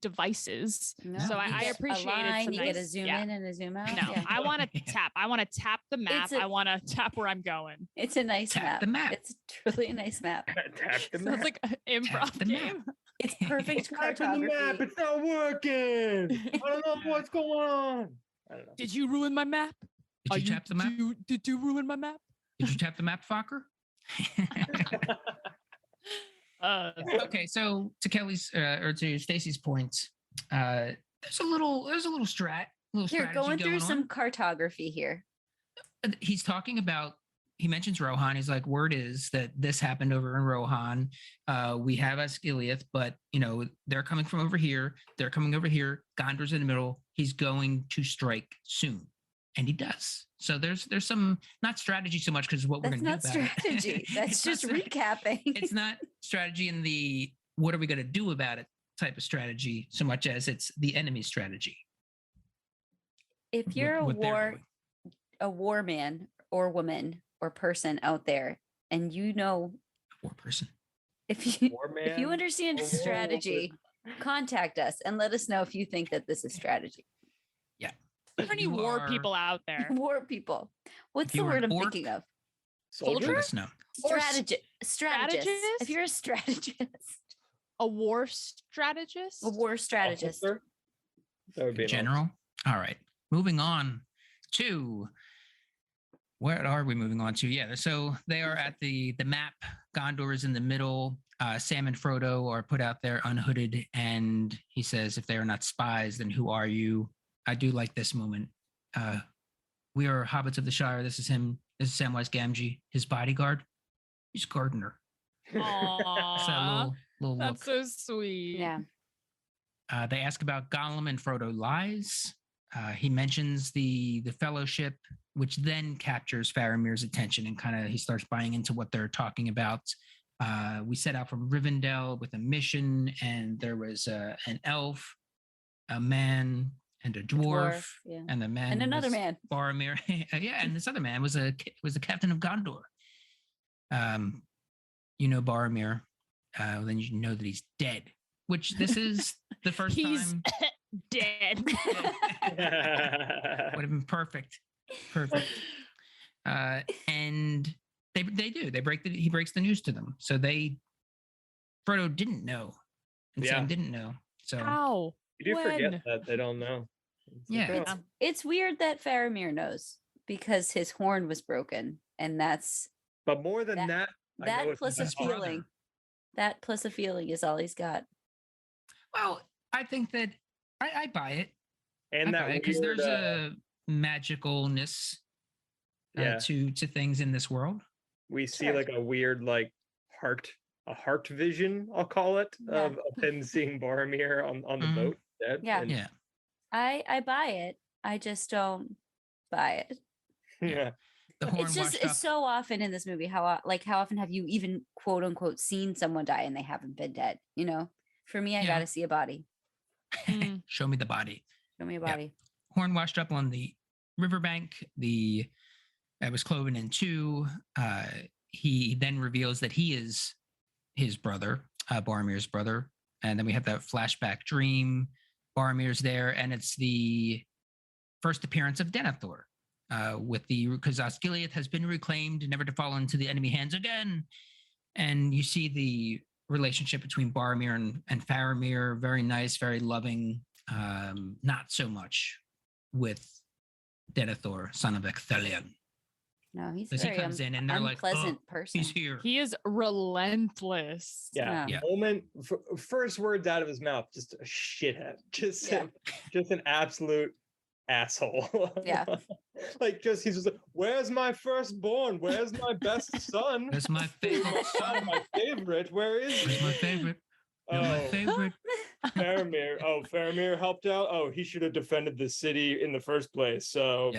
Speaker 4: devices. No, so I appreciate it.
Speaker 3: You get a zoom in and a zoom out.
Speaker 4: No, I want to tap. I want to tap the map. I want to tap where I'm going.
Speaker 3: It's a nice map.
Speaker 1: The map.
Speaker 3: It's truly a nice map.
Speaker 2: Tap the map.
Speaker 4: Sounds like an improv game.
Speaker 3: It's perfect cartography.
Speaker 2: The map. It's not working. I don't know what's going on. I don't know.
Speaker 4: Did you ruin my map?
Speaker 1: Did you tap the map?
Speaker 4: Did you ruin my map?
Speaker 1: Did you tap the map, Fokker? Okay, so to Kelly's or to Stacy's point, there's a little strat.
Speaker 3: Here, going through some cartography here.
Speaker 1: He's talking about. He mentions Rohan. He's like, word is that this happened over in Rohan. We have Osgiliath, but they're coming from over here. They're coming over here. Gondor's in the middle. He's going to strike soon, and he does. So there's some not strategy so much because what we're going to do.
Speaker 3: That's not strategy. That's just recapping.
Speaker 1: It's not strategy in the what are we going to do about it type of strategy so much as it's the enemy strategy.
Speaker 3: If you're a war man or woman or person out there, and
Speaker 1: war person,
Speaker 3: if you understand strategy, contact us and let us know if you think that this is strategy.
Speaker 1: Yeah.
Speaker 4: Are there any war people out there?
Speaker 3: War people. What's the word I'm thinking of?
Speaker 2: Soldier?
Speaker 1: No.
Speaker 3: Strategist. If you're a strategist.
Speaker 4: A war strategist?
Speaker 3: A war strategist.
Speaker 2: Officer? That would be
Speaker 1: general. All right. Moving on to what are we moving on to? Yeah. So they are at the map. Gondor is in the middle. Sam and Frodo are put out there unhooded, and he says, if they are not spies, then who are you? I do like this moment. We are hobbits of the Shire. This is him. This is Samwise Gamgee, his bodyguard. He's Gardener.
Speaker 4: Aww.
Speaker 1: Little
Speaker 4: That's
Speaker 1: look.
Speaker 4: so sweet.
Speaker 3: Yeah.
Speaker 1: They ask about Gollum, and Frodo lies. He mentions the fellowship, which then captures Faramir's attention, and kind of he starts buying into what they're talking about. We set out from Rivendell with a mission, and there was an elf, a man, and a dwarf, and the man
Speaker 3: and another man,
Speaker 1: Faramir. Yeah, and this other man was the captain of Gondor. Boromir, then you know that he's dead. Which this is the first time
Speaker 4: Dead.
Speaker 1: Would have been perfect. Perfect. And they do. He breaks the news to them. So Frodo didn't know. And Sam didn't know. So
Speaker 4: how?
Speaker 2: You do forget that they don't know.
Speaker 3: It's weird that Faramir knows because his horn was broken, and that's.
Speaker 2: But more than that
Speaker 3: plus a feeling. That plus a feeling is all he's got.
Speaker 1: Well, I think that I buy it.
Speaker 2: And that
Speaker 1: because there's a magicalness to things in this world.
Speaker 2: We see like a weird like heart vision, I'll call it, of him seeing Boromir on the boat dead.
Speaker 3: Yeah. I buy it. I just don't buy it.
Speaker 2: Yeah.
Speaker 3: It's so often in this movie how often have you even quote unquote seen someone die and they haven't been dead, you know? For me, I gotta see a body.
Speaker 1: Show me the body.
Speaker 3: Show me a body.
Speaker 1: Horn washed up on the riverbank. It was cloven in two. He then reveals that he is his brother, Boromir's brother. And then we have that flashback dream. Boromir's there, and it's the first appearance of Denathor. Because Osgiliath has been reclaimed, never to fall into the enemy hands again. And you see the relationship between Boromir and Faramir, very nice, very loving. Not so much with Denathor, son of Ecthelion.
Speaker 3: No, he's
Speaker 1: he comes in and they're
Speaker 3: unpleasant
Speaker 1: like,
Speaker 3: person.
Speaker 1: He's here.
Speaker 4: He is relentless.
Speaker 2: Yeah. Moment, first words out of his mouth, just a shithead, just an absolute asshole.
Speaker 3: Yeah.
Speaker 2: He's just like, where's my firstborn? Where's my best son?
Speaker 1: Where's my favorite son?
Speaker 2: My favorite. Where is he?
Speaker 1: Where's my favorite? You're my favorite.
Speaker 2: Faramir. Oh, Faramir helped out. Oh, he should have defended the city in the first place. So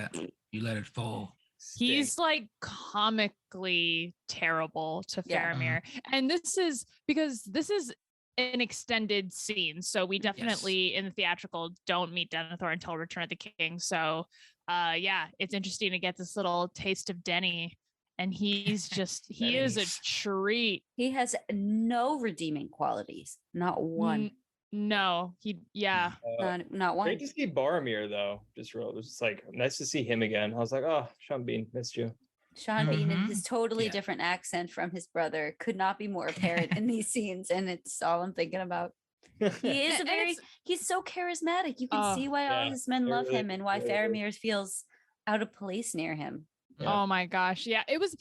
Speaker 1: you let it fall.
Speaker 4: He's like comically terrible to Faramir. And this is because this is an extended scene. So we definitely in the theatrical don't meet Denathor until Return of the King. So it's interesting to get this little taste of Denny. And he's he is a treat.
Speaker 3: He has no redeeming qualities. Not one.
Speaker 4: No, not one.
Speaker 2: Great to see Boromir though. It was just like nice to see him again. I was like, oh, Sean Bean, missed you.
Speaker 3: Sean Bean in his totally different accent from his brother could not be more apparent in these scenes, and it's all I'm thinking about. He is he's so charismatic. You can see why all his men love him and why Faramir feels out of place near him.
Speaker 4: Yeah. Oh my gosh. Yeah. It was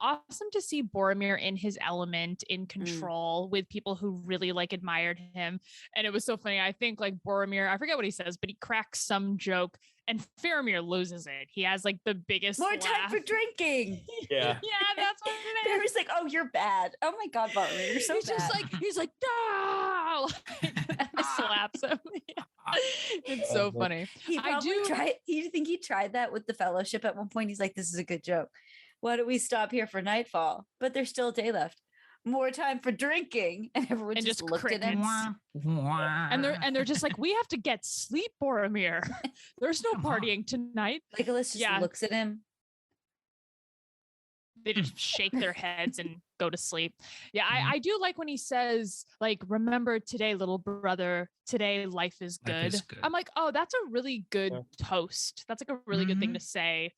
Speaker 4: awesome to see Boromir in his element, in control with people who really admired him. And it was so funny. I think Boromir, I forget what he says, but he cracks some joke and Faramir loses it. He has the biggest
Speaker 3: more time for drinking.
Speaker 2: Yeah.
Speaker 4: Yeah, that's what it is.
Speaker 3: Faramir's like, oh, you're bad. Oh my God, Boromir, you're so bad.
Speaker 4: He's like, no. Slaps him. It's so funny.
Speaker 3: He probably tried. You think he tried that with the Fellowship at one point? He's like, "This is a good joke. Why don't we stop here for nightfall?" But there's still a day left. More time for drinking, and everyone just looked at him.
Speaker 4: And they're just like, "We have to get sleep, Boromir. There's no partying tonight."
Speaker 3: Legolas just looks at him.
Speaker 4: They just shake their heads and go to sleep. Yeah, I do like when he says, remember today, little brother, today life is good. I'm like, oh, that's a really good toast. That's a really good thing to say.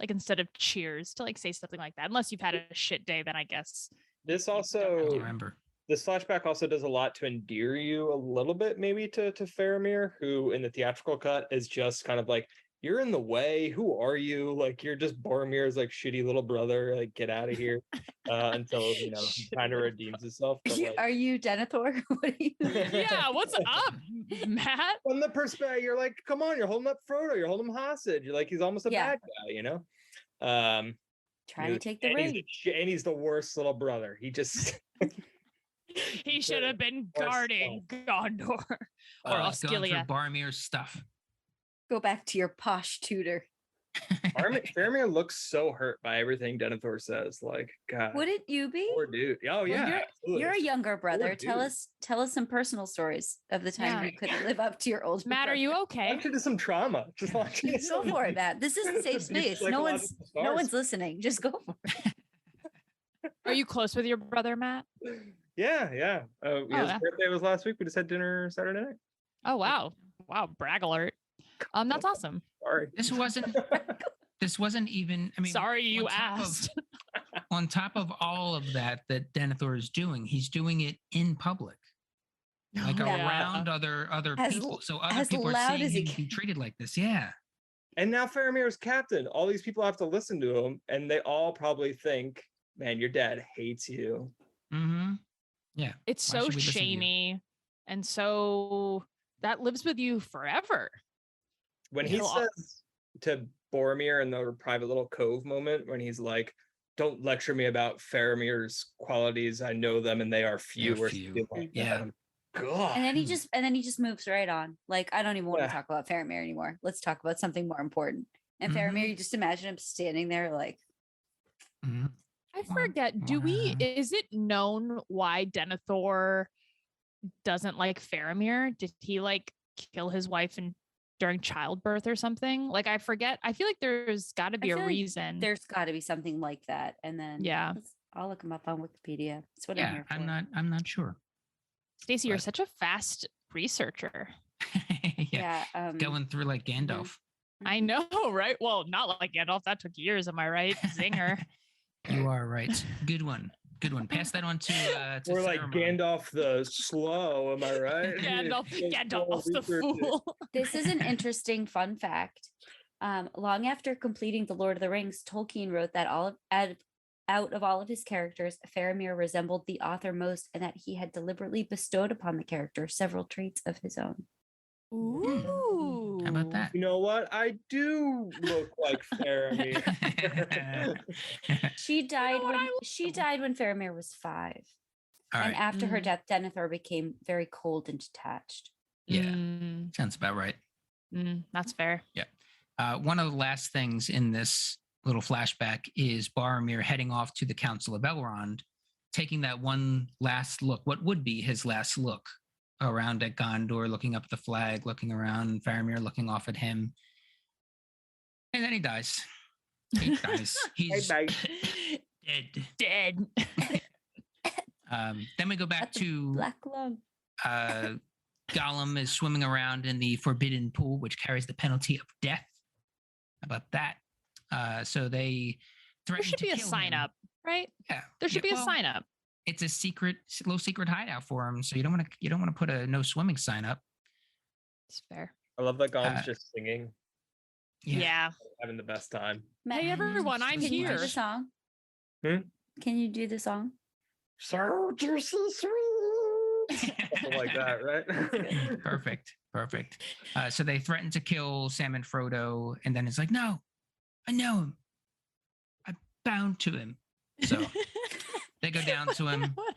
Speaker 4: Instead of cheers, to say something like that. Unless you've had a shit day, then I guess.
Speaker 2: This flashback also does a lot to endear you a little bit, maybe to Faramir, who in the theatrical cut is just kind of you're in the way. Who are you? You're just Boromir's shitty little brother. Get out of here until he kind of redeems himself. But,
Speaker 3: are you Denathor? What are you?
Speaker 4: Yeah, what's up, Matt?
Speaker 2: From the perspective, you're come on, you're holding up Frodo. You're holding him hostage. You're he's almost a bad guy,
Speaker 3: Trying to take the ring.
Speaker 2: And he's the worst little brother. He just.
Speaker 4: He should have been guarding Gondor or Osgiliath.
Speaker 1: Boromir's stuff.
Speaker 3: Go back to your posh tutor.
Speaker 2: Faramir looks so hurt by everything Denathor says. God.
Speaker 3: Wouldn't you be?
Speaker 2: Poor dude. Oh yeah.
Speaker 3: You're a younger brother. Tell us some personal stories of the time you couldn't live up to your older
Speaker 4: Matt,
Speaker 3: brother.
Speaker 4: are you okay?
Speaker 2: Actually, to some trauma. Just
Speaker 3: go for it, Matt. This is a safe space. No one's listening. Just go for it.
Speaker 4: Are you close with your brother, Matt?
Speaker 2: Yeah. His birthday was last week. We just had dinner Saturday night.
Speaker 4: Oh wow. Wow, brag alert. That's awesome.
Speaker 2: Sorry.
Speaker 1: This wasn't even, I mean,
Speaker 4: sorry you asked.
Speaker 1: On top of all of that Denathor is doing, he's doing it in public. Like around other people. So other people are seeing him be treated like this. Yeah.
Speaker 2: And now Faramir is captain. All these people have to listen to him, and they all probably think, man, your dad hates you.
Speaker 1: Mm-hmm. Yeah.
Speaker 4: It's so shamey. And so that lives with you forever.
Speaker 2: When he says to Boromir in the private little cove moment, when he's like, don't lecture me about Faramir's qualities. I know them and they are few. Like
Speaker 1: yeah.
Speaker 2: God.
Speaker 3: And then he just moves right on. Like, I don't even want to talk about Faramir anymore. Let's talk about something more important. And Faramir, you just imagine him standing there like.
Speaker 4: I forget. Is it known why Denathor doesn't like Faramir? Did he like kill his wife during childbirth or something? Like, I forget. I feel like there's got to be a reason.
Speaker 3: Like there's got to be something like that. And then I'll look him up on Wikipedia. That's what I'm here for.
Speaker 1: I'm not sure.
Speaker 4: Stacey, you're such a fast researcher.
Speaker 1: yeah. Going through like Gandalf.
Speaker 4: I know, right? Well, not like Gandalf. That took years. Am I right? Zinger.
Speaker 1: You are right. Good one. Pass that on to
Speaker 2: We're like Gandalf the slow. Am I right?
Speaker 4: Gandalf the fool.
Speaker 3: This is an interesting fun fact. Long after completing The Lord of the Rings, Tolkien wrote that out of all of his characters, Faramir resembled the author most, and that he had deliberately bestowed upon the character several traits of his own.
Speaker 4: Ooh.
Speaker 1: How about that?
Speaker 2: You know what? I do look like Faramir.
Speaker 3: She died when Faramir was 5. And after her death, Denethor became very cold and detached.
Speaker 1: Yeah. Sounds about right.
Speaker 4: That's fair.
Speaker 1: Yeah. One of the last things in this little flashback is Boromir heading off to the Council of Elrond, taking that one last look, what would be his last look, around at Gondor, looking up the flag, looking around, Faramir looking off at him. And then he dies. He's
Speaker 4: dead.
Speaker 1: Then we go back to
Speaker 3: Black Lung.
Speaker 1: Gollum is swimming around in the forbidden pool, which carries the penalty of death. How about that? So they threaten to kill him.
Speaker 4: There should be a sign up, right?
Speaker 1: Yeah.
Speaker 4: There should be a sign up.
Speaker 1: It's a little secret hideout for him. So you don't want to put a no swimming sign up.
Speaker 4: It's fair.
Speaker 2: I love that Gollum's just singing.
Speaker 4: Yeah.
Speaker 2: Having the best time.
Speaker 4: Hey everyone, I'm here.
Speaker 3: Can you do the song? Can you do the song?
Speaker 2: So juicy sweet. Something like that, right?
Speaker 1: Perfect. So they threaten to kill Sam and Frodo, and then it's like, no, I know him. I'm bound to him. So they go down to him.
Speaker 4: What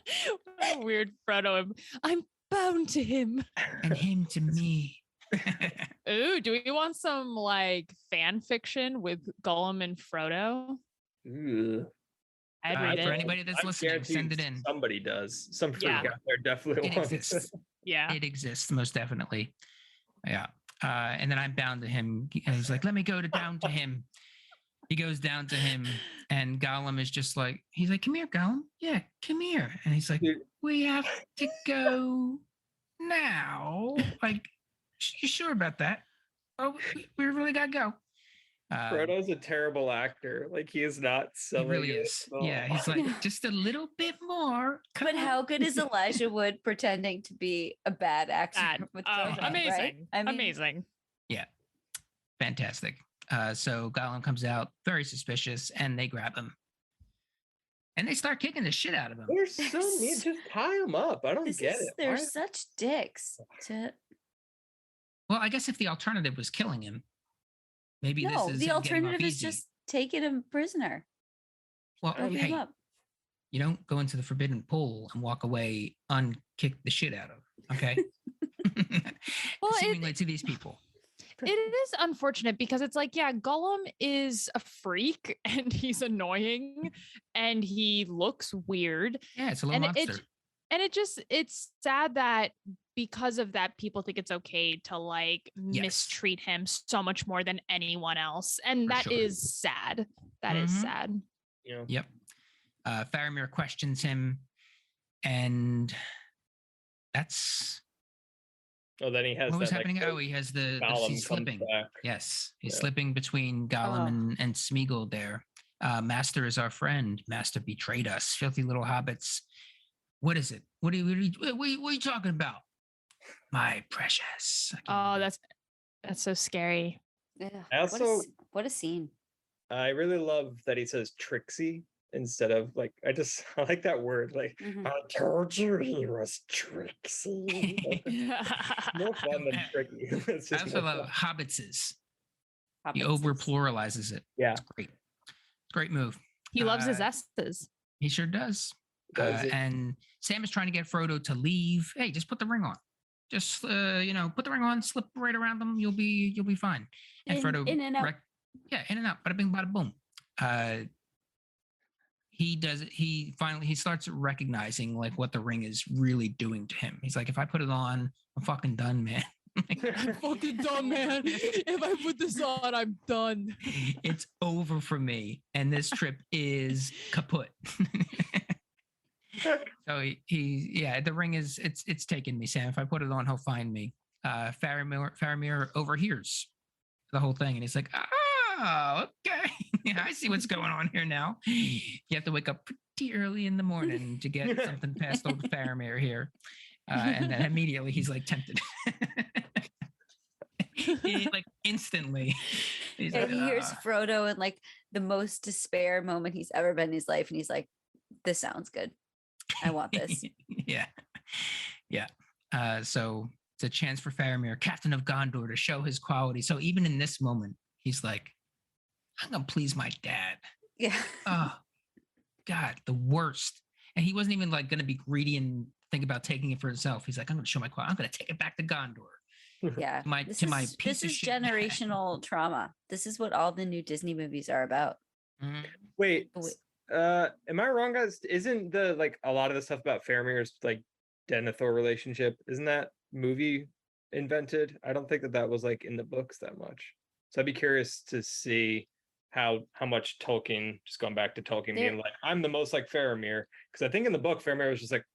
Speaker 4: a weird Frodo. I'm bound to him.
Speaker 1: And him to me.
Speaker 4: Ooh, do we want some like fan fiction with Gollum and Frodo?
Speaker 2: Ooh.
Speaker 4: I'd read it.
Speaker 1: For anybody that's listening, send it in.
Speaker 2: Somebody does. Some freak out there definitely wants
Speaker 1: exists.
Speaker 4: Yeah.
Speaker 1: It exists, most definitely. Yeah. And then I'm bound to him. And he's like, let me go down to him. He goes down to him, and Gollum is just like, he's like, come here, Gollum. Yeah, come here. And he's like, we have to go now. Like, you sure about that? Oh, we really got to go.
Speaker 2: Frodo's a terrible actor. Like, he is not selling.
Speaker 1: He really is. Yeah, he's like, just a little bit more.
Speaker 3: But how good is Elijah Wood pretending to be a bad actor? With Frodo,
Speaker 4: amazing.
Speaker 3: Right? I mean,
Speaker 4: amazing.
Speaker 1: Yeah. Fantastic. So Gollum comes out, very suspicious, and they grab him. And they start kicking the shit out of him.
Speaker 2: They're so neat. Just tie him up. I don't get it.
Speaker 3: They're such dicks.
Speaker 1: Well, I guess if the alternative was killing him, maybe this is
Speaker 3: the alternative is just taking him prisoner.
Speaker 1: Well, hey, you don't go into the forbidden pool and walk away unkick the shit out of. Okay.
Speaker 4: Well,
Speaker 1: seemingly to these people.
Speaker 4: It is unfortunate because it's like, yeah, Gollum is a freak and he's annoying and he looks weird.
Speaker 1: Yeah, it's a little monster.
Speaker 4: It's sad that because of that, people think it's okay to like mistreat him so much more than anyone else. And that is sad. That is sad.
Speaker 2: Yeah.
Speaker 1: Yep. Faramir questions him, and that's
Speaker 2: Oh, then he has
Speaker 1: what was
Speaker 2: that,
Speaker 1: happening?
Speaker 2: like,
Speaker 1: Oh, he has the
Speaker 2: Gollum
Speaker 1: he's
Speaker 2: comes
Speaker 1: slipping.
Speaker 2: back.
Speaker 1: Yes, he's
Speaker 2: Yeah.
Speaker 1: slipping between Gollum
Speaker 3: Oh.
Speaker 1: and Smeagol there. Master is our friend. Master betrayed us. Filthy little hobbits. What is it? What are you talking about? My precious.
Speaker 4: Oh, that's so scary.
Speaker 3: Yeah.
Speaker 2: I also
Speaker 3: What a scene.
Speaker 2: I really love that he says Trixie instead of like I like that word. Like
Speaker 3: Mhm.
Speaker 2: I told you he was Trixie. More fun than tricky. It's
Speaker 1: I
Speaker 2: just
Speaker 1: also
Speaker 2: more
Speaker 1: love
Speaker 2: fun.
Speaker 1: hobbitses. He
Speaker 3: Hobbitses.
Speaker 1: over pluralizes it.
Speaker 2: Yeah,
Speaker 1: It's great. Great move.
Speaker 4: He loves his S's.
Speaker 1: He sure does.
Speaker 2: Does it?
Speaker 1: And Sam is trying to get Frodo to leave. Hey, just put the ring on. Just put the ring on, slip right around them. You'll be fine. And Frodo,
Speaker 3: in and out.
Speaker 1: in and out. Bada bing, bada boom. He does it. He starts recognizing like what the ring is really doing to him. He's like, if I put it on, I'm fucking done, man.
Speaker 4: I'm fucking done, man. If I put this on, I'm done.
Speaker 1: It's over for me, and this trip is kaput. So the ring is it's taken me, Sam. If I put it on, he'll find me. Faramir overhears the whole thing, and he's like, oh, okay. I see what's going on here now. You have to wake up pretty early in the morning to get something past old Faramir here. And then immediately he's like tempted. Like instantly. He's like,
Speaker 3: He hears Frodo in like the most despair moment he's ever been in his life. And he's like, this sounds good. I want this.
Speaker 1: Yeah. So it's a chance for Faramir, Captain of Gondor, to show his quality. So even in this moment, he's like, I'm going to please my dad.
Speaker 3: Yeah.
Speaker 1: Oh, God, the worst. And he wasn't even like going to be greedy and think about taking it for himself. He's like, I'm going to show my quality. I'm going to take it back to Gondor.
Speaker 3: Yeah.
Speaker 1: This is
Speaker 3: generational trauma. This is what all the new Disney movies are about.
Speaker 1: Mm-hmm.
Speaker 2: Wait, am I wrong, guys? Isn't the like a lot of the stuff about Faramir's like Denathor relationship, isn't that movie invented? I don't think that was like in the books that much. So I'd be curious to see how much Tolkien, just going back to Tolkien being like, I'm the most like Faramir, because I think in the book Faramir was just like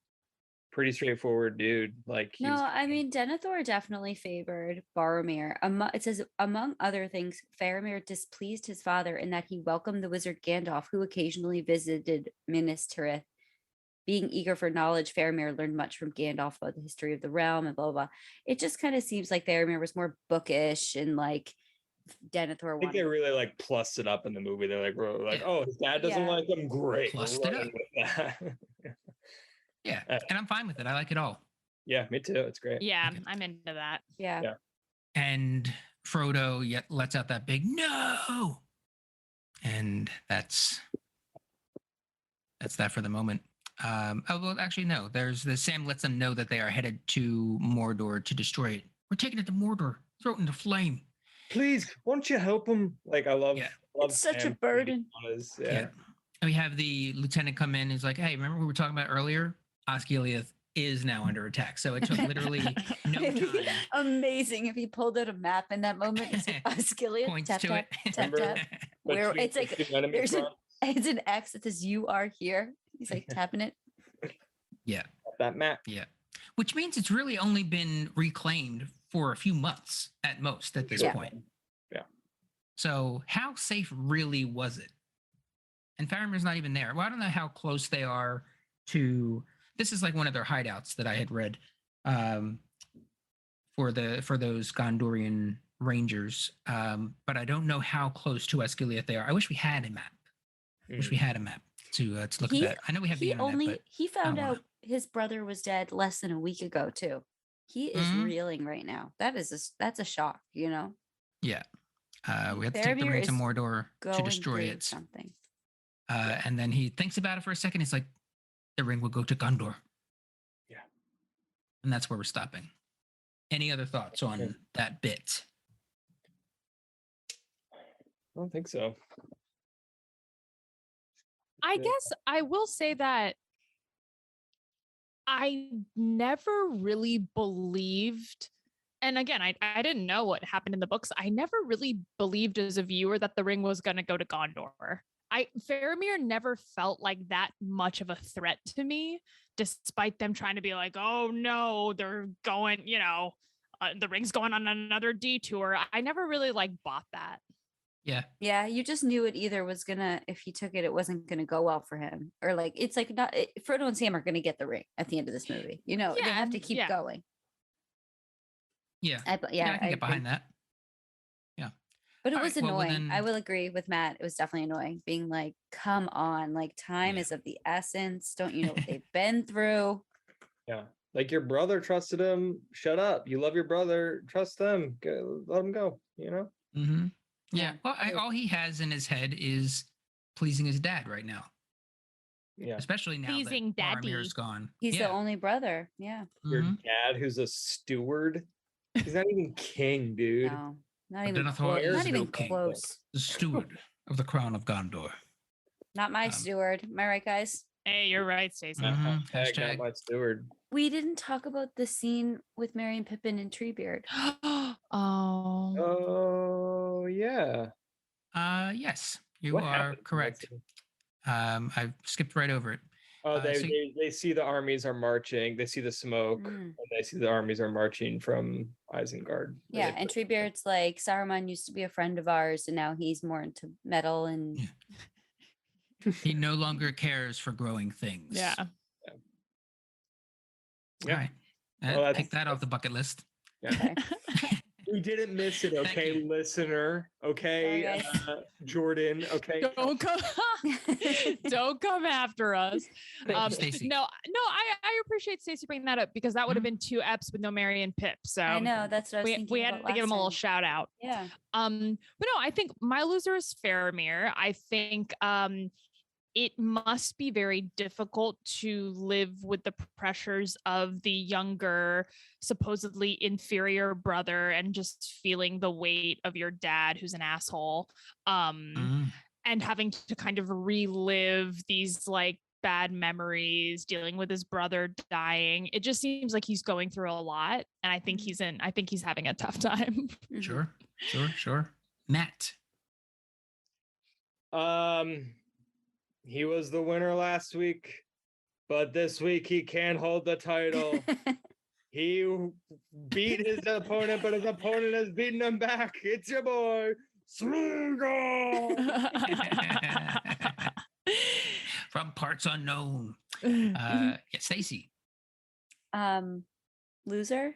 Speaker 2: pretty straightforward dude. Like
Speaker 3: I mean, Denathor definitely favored Boromir. It says, among other things, Faramir displeased his father in that he welcomed the wizard Gandalf, who occasionally visited Minas Tirith. Being eager for knowledge, Faramir learned much from Gandalf about the history of the realm and blah, blah, blah. It just kind of seems like Faramir was more bookish and like Denethor.
Speaker 2: I think they really like plussed it up in the movie. They're like, oh, his dad doesn't like him. Great.
Speaker 1: Plussed it up. Yeah, and I'm fine with it. I like it all.
Speaker 2: Yeah, me too. It's great.
Speaker 4: Yeah, I'm into that.
Speaker 3: Yeah.
Speaker 1: And Frodo lets out that big no, and that's that for the moment. Well, actually, no. Sam lets them know that they are headed to Mordor to destroy it. We're taking it to Mordor. Throw it into flame.
Speaker 2: Please, won't you help him? Like, I love
Speaker 3: it's such a burden.
Speaker 1: We have the lieutenant come in. He's like, hey, remember we were talking about earlier? Osgiliath is now under attack. So it took literally no time.
Speaker 3: Amazing if he pulled out a map in that moment. It's like Osgiliath.
Speaker 1: Points
Speaker 3: tap,
Speaker 1: to
Speaker 3: tap,
Speaker 1: it.
Speaker 3: tap, tap. Where it's like it's an X that says you are here. He's like tapping it.
Speaker 1: Yeah.
Speaker 2: That map.
Speaker 1: Yeah. Which means it's really only been reclaimed for a few months at most at this point.
Speaker 2: Yeah.
Speaker 1: So how safe really was it? And Faramir's not even there. Well, I don't know how close they are to. This is like one of their hideouts that I had read for those Gondorian rangers, but I don't know how close to Osgiliath they are. I wish we had a map. Wish we had a map to look at that. I know we have the internet,
Speaker 3: he found out his brother was dead less than a week ago too. He is reeling right now. That's a shock, you know.
Speaker 1: Yeah, we have to take the ring to Mordor to destroy it.
Speaker 3: Something.
Speaker 1: And then he thinks about it for a second. He's like, the ring will go to Gondor.
Speaker 2: Yeah.
Speaker 1: And that's where we're stopping. Any other thoughts on that bit?
Speaker 2: I don't think so.
Speaker 4: I guess I will say that I never really believed, and again, I didn't know what happened in the books. I never really believed as a viewer that the ring was going to go to Gondor. Faramir never felt like that much of a threat to me, despite them trying to be like, oh no, they're going, the ring's going on another detour. I never really like bought that.
Speaker 1: Yeah.
Speaker 3: Yeah, you just knew it either was gonna, if he took it, it wasn't gonna go well for him. Or like, it's like not, Frodo and Sam are gonna get the ring at the end of this movie. You know, they have to keep going.
Speaker 1: Yeah.
Speaker 3: I
Speaker 1: can get behind that. Yeah.
Speaker 3: But it was annoying. I will agree with Matt. It was definitely annoying being like, come on, like time is of the essence. Don't you know what they've been through?
Speaker 2: Yeah. Like your brother trusted him. Shut up. You love your brother. Trust them. Go, let him go, you know?
Speaker 1: Mm-hmm. Yeah. Well, all he has in his head is pleasing his dad right now.
Speaker 2: Yeah.
Speaker 1: Especially now
Speaker 4: pleasing
Speaker 1: that Faramir's gone.
Speaker 3: He's the only brother. Yeah.
Speaker 2: Your dad, who's a steward. He's not even king, dude.
Speaker 3: No, not even
Speaker 1: Denathor
Speaker 3: close.
Speaker 1: is
Speaker 3: Not even
Speaker 1: no king.
Speaker 3: close.
Speaker 1: The steward of the crown of Gondor.
Speaker 3: Not my steward. Am I right, guys?
Speaker 4: Hey, you're right, Stacey.
Speaker 2: Hashtag not my steward.
Speaker 3: We didn't talk about the scene with Merry and Pippin and Treebeard.
Speaker 2: Oh, yeah.
Speaker 1: Yes, you are correct. I skipped right over it.
Speaker 2: Oh, they see the armies are marching. They see the smoke, and they see the armies are marching from Isengard.
Speaker 3: Yeah, and Treebeard's like, Saruman used to be a friend of ours, and now he's more into metal and...
Speaker 1: He no longer cares for growing things.
Speaker 4: Yeah.
Speaker 1: All right.
Speaker 2: Well,
Speaker 1: take that off the bucket list.
Speaker 2: Yeah. Okay. We didn't miss it, okay, listener. Okay, Jordan. Okay,
Speaker 4: don't come after us.
Speaker 1: Stacey.
Speaker 4: No, I appreciate Stacey bringing that up because that would have been 2 eps with no Merry and Pip. So
Speaker 3: I know that's what I was thinking.
Speaker 4: We had to give him a little shout out.
Speaker 3: Yeah.
Speaker 4: But no, I think my loser is Faramir. I think it must be very difficult to live with the pressures of the younger, supposedly inferior brother and just feeling the weight of your dad, who's an asshole, and having to kind of relive these like bad memories, dealing with his brother dying. It just seems like he's going through a lot. And I think he's having a tough time.
Speaker 1: Sure. Matt.
Speaker 2: He was the winner last week, but this week he can't hold the title. He beat his opponent, but his opponent has beaten him back. It's your boy, Smeagol!
Speaker 1: From parts unknown. Stacey.
Speaker 3: Loser?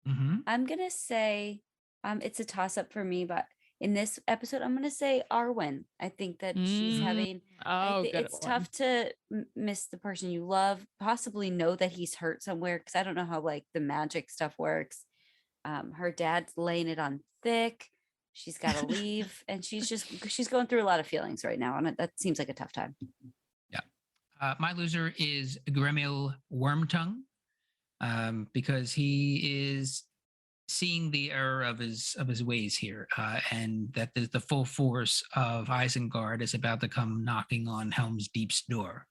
Speaker 3: I'm going to say, it's a toss-up for me, but in this episode, I'm going to say Arwen. I think that she's having... it's tough to miss the person you love, possibly know that he's hurt somewhere, because I don't know how like the magic stuff works. Her dad's laying it on thick. She's got to leave. And she's going through a lot of feelings right now. And that seems like a tough time.
Speaker 1: Yeah. My loser is Gremil Wormtongue, because he is seeing the error of his ways here, and that the full force of Isengard is about to come knocking on Helm's Deep's door.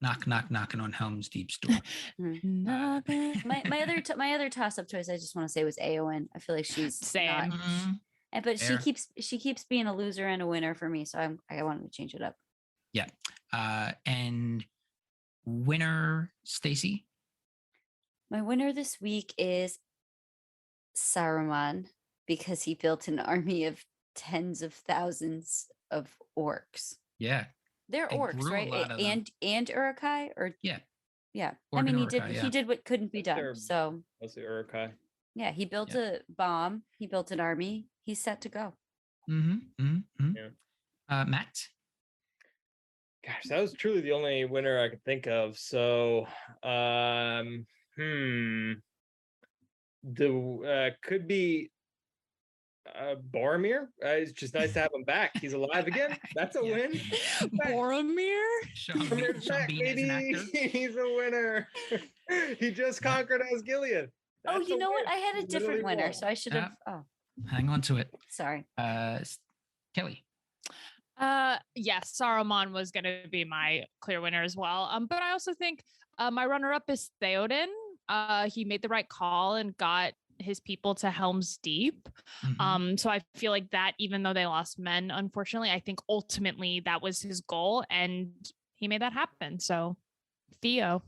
Speaker 1: Knocking on Helm's Deep's door.
Speaker 3: My other toss-up choice I just want to say was Eowyn. I feel like she's
Speaker 4: same,
Speaker 3: but she keeps being a loser and a winner for me, so I wanted to change it up.
Speaker 1: Yeah, and winner, Stacey.
Speaker 3: My winner this week is Saruman, because he built an army of tens of thousands of orcs.
Speaker 1: Yeah,
Speaker 3: they're orcs, right? And Uruk-hai, or yeah. I mean, he did what couldn't be done. So
Speaker 2: was the Uruk-hai?
Speaker 3: Yeah, he built a bomb. He built an army. He's set to go.
Speaker 1: Matt.
Speaker 2: Gosh, that was truly the only winner I could think of. So, could be Boromir. It's just nice to have him back. He's alive again. That's a win.
Speaker 4: Boromir?
Speaker 2: Boromir's back, baby. He's a winner. He just conquered Osgiliath.
Speaker 3: Oh, you know what? I had a different winner, so I should have.
Speaker 1: Hang on to it.
Speaker 3: Sorry.
Speaker 1: Kelly.
Speaker 4: Yes, Saruman was going to be my clear winner as well. But I also think my runner-up is Theoden. He made the right call and got his people to Helm's Deep. So I feel like that, even though they lost men, unfortunately, I think ultimately that was his goal and he made that happen. So Theo.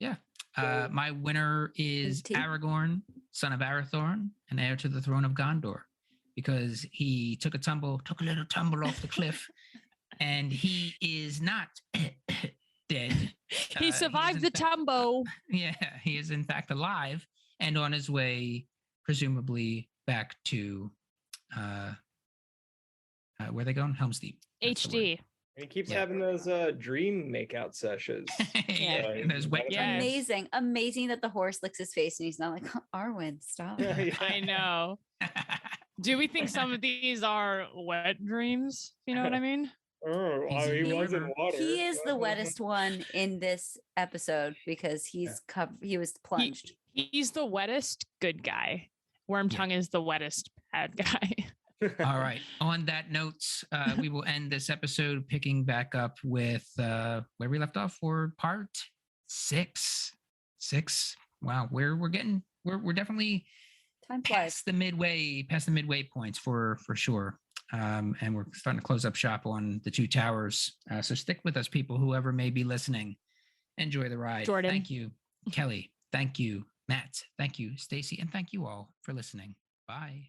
Speaker 1: Yeah. My winner is
Speaker 3: Team.
Speaker 1: Aragorn, son of Arathorn, and heir to the throne of Gondor, because he took a little tumble off the cliff, and he is not dead.
Speaker 4: He survived the tumble.
Speaker 1: Yeah, he is in fact alive and on his way, presumably back to where they going? Helm's Deep.
Speaker 4: HD.
Speaker 2: And he keeps having those dream makeout sessions.
Speaker 1: Those wet
Speaker 3: Amazing that the horse licks his face and he's not like, Arwen, stop.
Speaker 4: I know. Do we think some of these are wet dreams? You know what I mean?
Speaker 2: Oh, he was in water.
Speaker 3: He is the wettest one in this episode because he's he was plunged.
Speaker 4: He's the wettest good guy. Wormtongue is the wettest bad guy.
Speaker 1: All right. On that note, we will end this episode picking back up with where we left off for part 6. Wow, we're definitely
Speaker 3: Time
Speaker 1: past the midway points for sure. And we're starting to close up shop on the Two Towers. So stick with us, people, whoever may be listening. Enjoy the ride.
Speaker 4: Jordan.
Speaker 1: Thank you, Kelly. Thank you, Matt. Thank you, Stacy, and thank you all for listening. Bye.